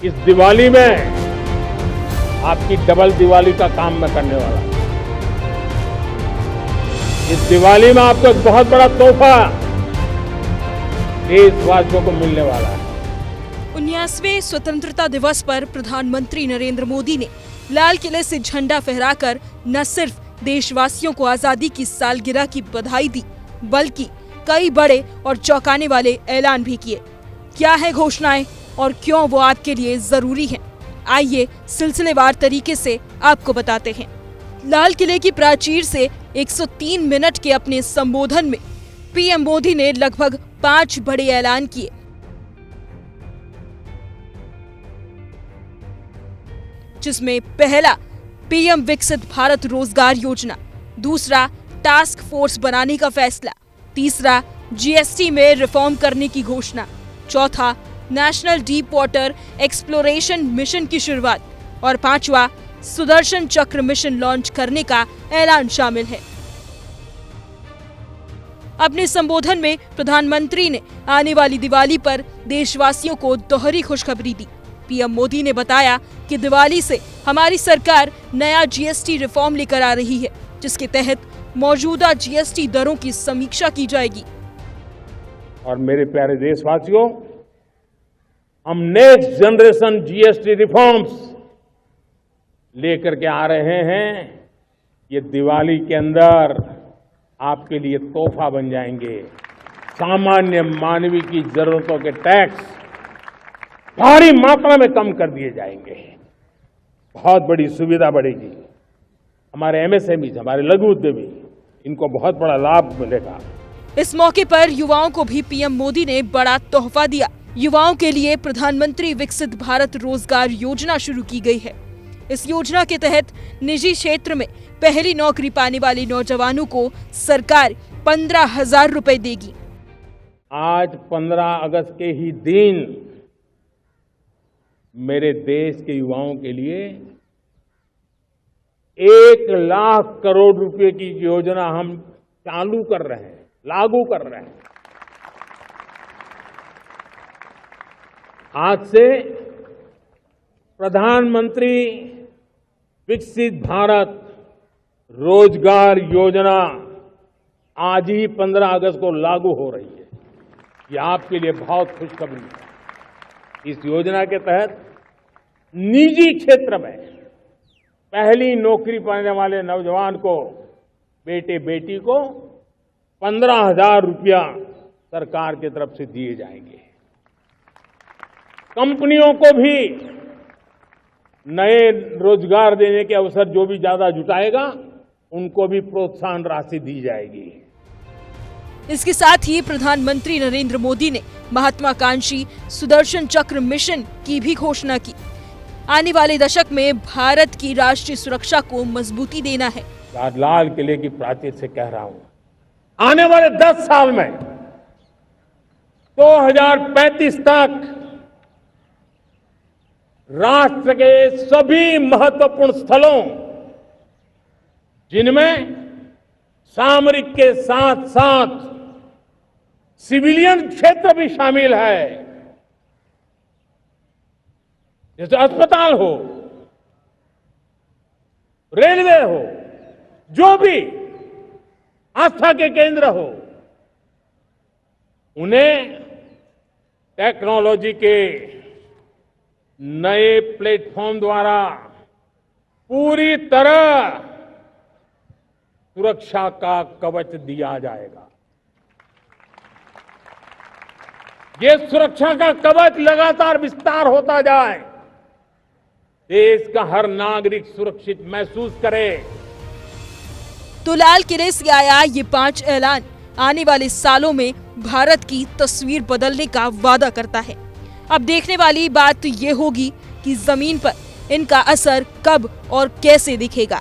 इस दिवाली में आपकी डबल दिवाली का काम मैं करने वाला हूं। इस दिवाली में आपको एक बहुत बड़ा तोहफा देशवासियों को मिलने वाला है। 19वें स्वतंत्रता दिवस पर प्रधानमंत्री नरेंद्र मोदी ने लाल किले से झंडा फहराकर न सिर्फ देशवासियों को आजादी की सालगिरह की बधाई दी, बल्कि कई बड़े और चौंकाने वाले ऐलान भी किए। क्या है घोषणाएं और क्यों वो आपके लिए जरूरी हैं? आइए सिलसिलेवार तरीके से आपको बताते हैं। लाल किले की प्राचीर से 103 मिनट के अपने संबोधन में पीएम मोदी ने लगभग 5 बड़े ऐलान किए, जिसमें पहला पीएम विकसित भारत रोजगार योजना, दूसरा टास्क फोर्स बनाने का फैसला, तीसरा जीएसटी में रिफॉर्म करने की घोषणा, चौथा national deep water exploration mission की शुरुआत और पांचवा सुदर्शन चक्र मिशन लॉन्च करने का ऐलान शामिल है। अपने संबोधन में प्रधानमंत्री ने आने वाली दिवाली पर देशवासियों को दोहरी खुशखबरी दी। पीएम मोदी ने बताया कि दिवाली से हमारी सरकार नया जीएसटी रिफॉर्म लेकर आ रही है, जिसके तहत मौजूदा जीएसटी दरों की समीक्षा की जाएगी। और मेरे प्यारे देशवासियों, हम नेक्स्ट जनरेशन जीएसटी रिफॉर्म्स लेकर के आ रहे हैं। ये दिवाली के अंदर आपके लिए तोहफा बन जाएंगे। सामान्य मानवीय की जरूरतों के टैक्स भारी मात्रा में कम कर दिए जाएंगे। बहुत बड़ी सुविधा बढ़ेगी। हमारे एमएसएमई, हमारे लघु उद्यमी, इनको बहुत बड़ा लाभ मिलेगा। इस मौके पर युवाओं को भी पीएम मोदी ने बड़ा तोहफा दिया। युवाओं के लिए प्रधानमंत्री विकसित भारत रोजगार योजना शुरू की गई है। इस योजना के तहत निजी क्षेत्र में पहली नौकरी पाने वाले नौजवानों को सरकार 15,000 रुपए देगी। आज 15 अगस्त के ही दिन मेरे देश के युवाओं के लिए 1 लाख करोड़ रुपए की योजना हम चालू कर रहे हैं, लागू कर रहे हैं। आज से प्रधानमंत्री विकसित भारत रोजगार योजना आज ही 15 अगस्त को लागू हो रही है। ये आपके लिए बहुत खुशखबरी है। इस योजना के तहत निजी क्षेत्र में पहली नौकरी पाने वाले नौजवान को, बेटे बेटी को 15,000 रुपया सरकार की तरफ से दिए जाएंगे। कंपनियों को भी नए रोजगार देने के अवसर जो भी ज्यादा जुटाएगा, उनको भी प्रोत्साहन राशि दी जाएगी। इसके साथ ही प्रधानमंत्री नरेंद्र मोदी ने महत्वाकांक्षी सुदर्शन चक्र मिशन की भी घोषणा की। आने वाले दशक में भारत की राष्ट्रीय सुरक्षा को मजबूती देना है। आज लाल किले की प्राचीर से कह रहा हूं, आने वाले 10 साल में 2035 तक राष्ट्र के सभी महत्वपूर्ण स्थलों, जिनमें सामरिक के साथ साथ सिविलियन क्षेत्र भी शामिल है, जैसे अस्पताल हो, रेलवे हो, जो भी आस्था के केंद्र हो, उन्हें टेक्नोलॉजी के नए प्लेटफॉर्म द्वारा पूरी तरह सुरक्षा का कवच दिया जाएगा। ये सुरक्षा का कवच लगातार विस्तार होता जाए, देश का हर नागरिक सुरक्षित महसूस करे। तो लाल किले से आया ये 5 ऐलान आने वाले सालों में भारत की तस्वीर बदलने का वादा करता है। अब देखने वाली बात ये होगी कि जमीन पर इनका असर कब और कैसे दिखेगा।